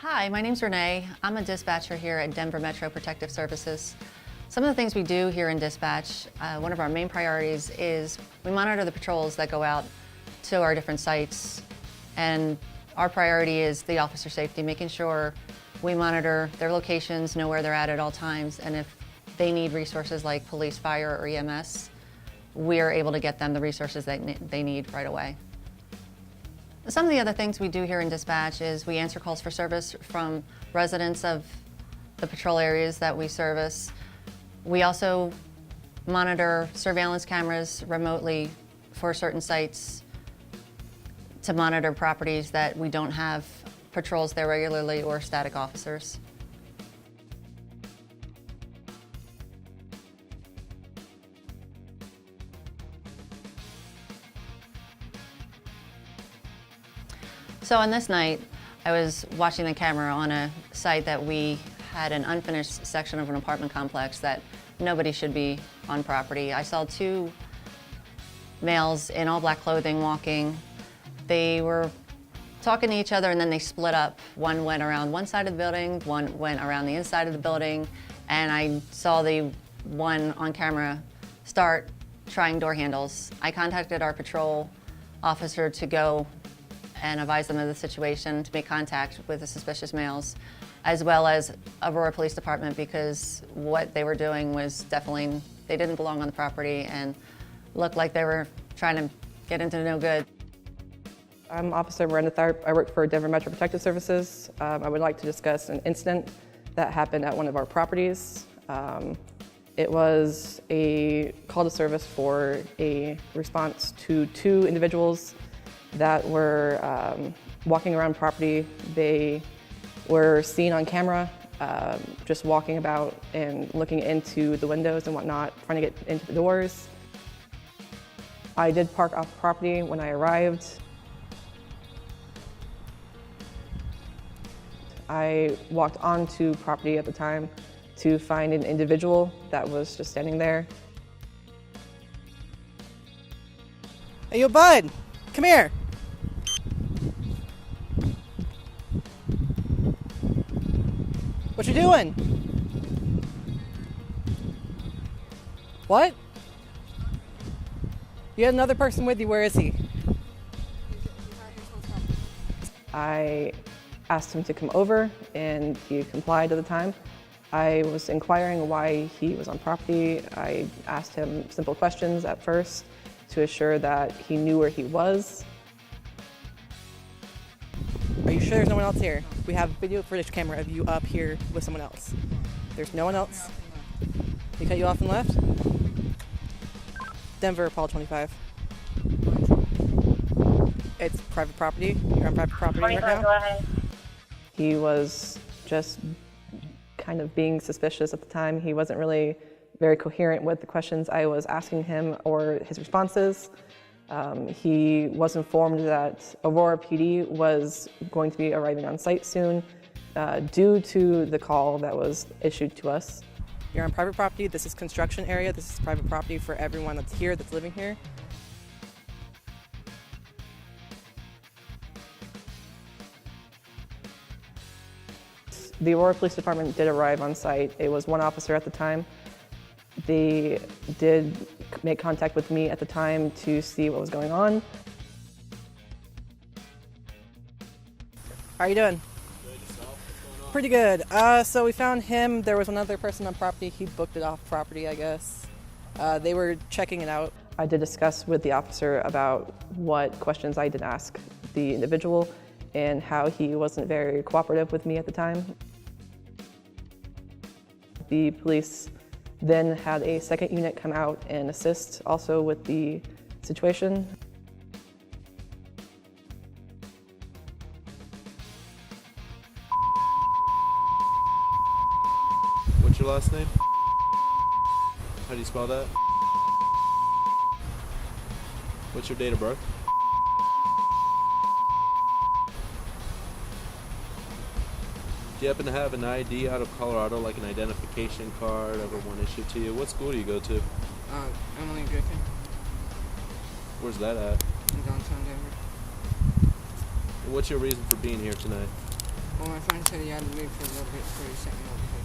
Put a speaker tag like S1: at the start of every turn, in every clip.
S1: Hi, my name's Renee. I'm a dispatcher here at Denver Metro Protective Services. Some of the things we do here in dispatch, one of our main priorities is we monitor the patrols that go out to our different sites. And our priority is the officer safety, making sure we monitor their locations, know where they're at all times, and if they need resources like police, fire, or EMS, we're able to get them the resources they need right away. Some of the other things we do here in dispatch is we answer calls for service from residents of the patrol areas that we service. We also monitor surveillance cameras remotely for certain sites to monitor properties that we don't have patrols there regularly or static officers. So on this night, I was watching the camera on a site that we had an unfinished section of an apartment complex that nobody should be on property. I saw two males in all black clothing walking. They were talking to each other and then they split up. One went around one side of the building, one went around the inside of the building, and I saw the one on camera start trying door handles. I contacted our patrol officer to go and advise them of the situation, to make contact with the suspicious males, as well as Aurora Police Department, because what they were doing was definitely, they didn't belong on the property and looked like they were trying to get into no good.
S2: I'm Officer Miranda Tharp. I work for Denver Metro Protective Services. I would like to discuss an incident that happened at one of our properties. It was a call to service for a response to two individuals that were walking around property. They were seen on camera just walking about and looking into the windows and whatnot, trying to get into the doors. I did park off property when I arrived. I walked onto property at the time to find an individual that was just standing there.
S3: Hey, yo, bud, come here. What you doing? What? You had another person with you, where is he?
S2: I asked him to come over and he complied at the time. I was inquiring why he was on property. I asked him simple questions at first to assure that he knew where he was.
S3: Are you sure there's no one else here? We have video footage camera of you up here with someone else. There's no one else? He cut you off and left? Denver, Paul 25. It's private property. You're on private property right now?
S4: Go ahead.
S2: He was just kind of being suspicious at the time. He wasn't really very coherent with the questions I was asking him or his responses. He was informed that Aurora PD was going to be arriving on site soon due to the call that was issued to us.
S3: You're on private property. This is construction area. This is private property for everyone that's here, that's living here.
S2: The Aurora Police Department did arrive on site. It was one officer at the time. They did make contact with me at the time to see what was going on.
S3: How are you doing? Pretty good. So we found him. There was another person on property. He booked it off property, I guess. They were checking it out.
S2: I did discuss with the officer about what questions I did ask the individual and how he wasn't very cooperative with me at the time. The police then had a second unit come out and assist also with the situation.
S5: What's your last name? How do you spell that? What's your date of birth? Do you happen to have an ID out of Colorado, like an identification card, ever one issued to you? What school do you go to?
S6: Emily Griffin
S5: Where's that at?
S6: in downtown Denver.
S5: And what's your reason for being here tonight?
S6: Well, my friend said he had to leave for a little bit before he sent me over here.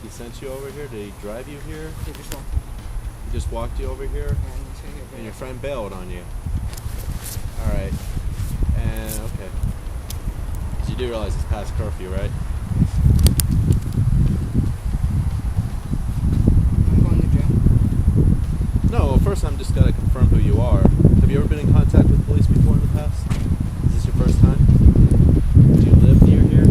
S5: He sent you over here? Did he drive you here?
S6: He just walked me.
S5: He just walked you over here?
S6: And he said he'll be
S5: And your
S6: there.
S5: friend bailed on you? Alright. And, okay. 'Cause you do realize it's past curfew, right?
S6: I'm going to jail.
S5: No, well, first I'm just gotta confirm who you are. Have you ever been in contact with police before in the past? Is this your first time? Do you live near here?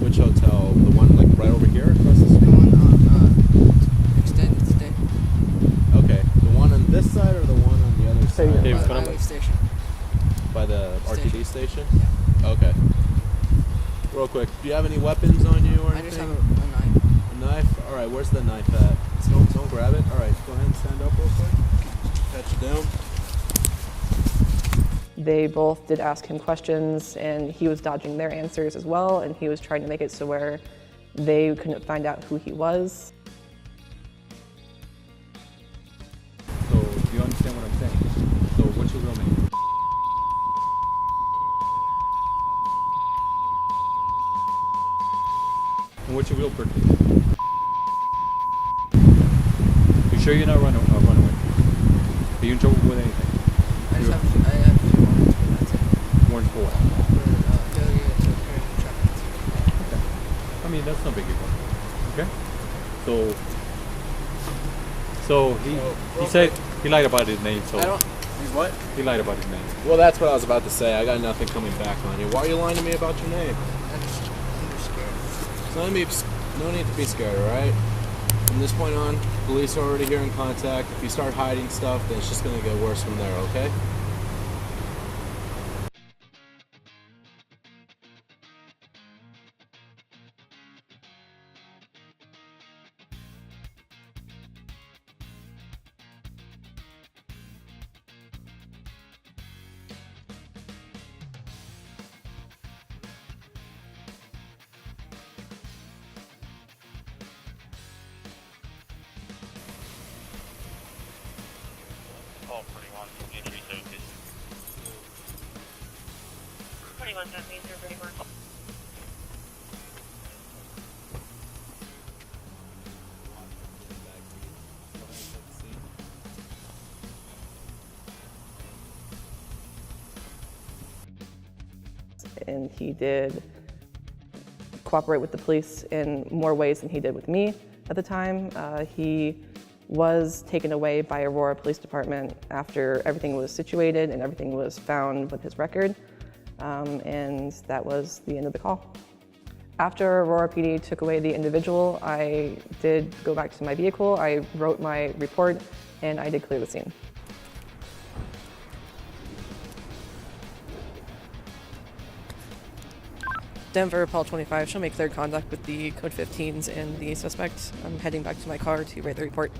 S5: Which hotel? The one like right over here across the
S6: The
S5: street?
S6: one on extended stay.
S5: Okay. The one on this side or the one on the other side?
S4: Hey,
S6: By
S4: what's
S6: the
S4: going on?
S6: highway station.
S5: By the
S6: Station.
S5: RTD station?
S6: Yeah.
S5: Okay. Real quick, do you have any weapons on you or
S6: I
S5: anything?
S6: just have a knife.
S5: A knife? Alright, where's the knife at? Don't grab it. Alright, go ahead and stand up real quick. Patch it down.
S2: They both did ask him questions, and he was dodging their answers as well, and he was trying to make it so where they couldn't find out who he was.
S4: So, do you understand what I'm saying? So, what's your real name? And what's your real birthday? You sure you're not runaway? Are you in trouble with anything?
S6: I just have two warrants, but that's it.
S4: Warrant for what?
S6: For failure to appear in traffic.
S4: I mean, that's no big deal. Okay? So he said he lied about his name, so
S5: I don't. He's what?
S4: he lied about his name.
S5: Well, that's what I was about to say. I got nothing coming back on you. Why are you lying to me about your name?
S6: I'm just scared.
S5: So no need to be scared, alright? From this point on, police are already here in contact. If you start hiding stuff, then it's just gonna get worse from there, okay?
S7: Call 41 entry services. 41, that means you're ready for a call.
S2: And he did cooperate with the police in more ways than he did with me at the time. He was taken away by Aurora Police Department after everything was situated and everything was found with his record, and that was the end of the call. After Aurora PD took away the individual, I did go back to my vehicle, I wrote my report, and I did clear the scene. Denver, Paul 25, show me clear contact with the code 15s and the suspect. I'm heading back to my car to write the report.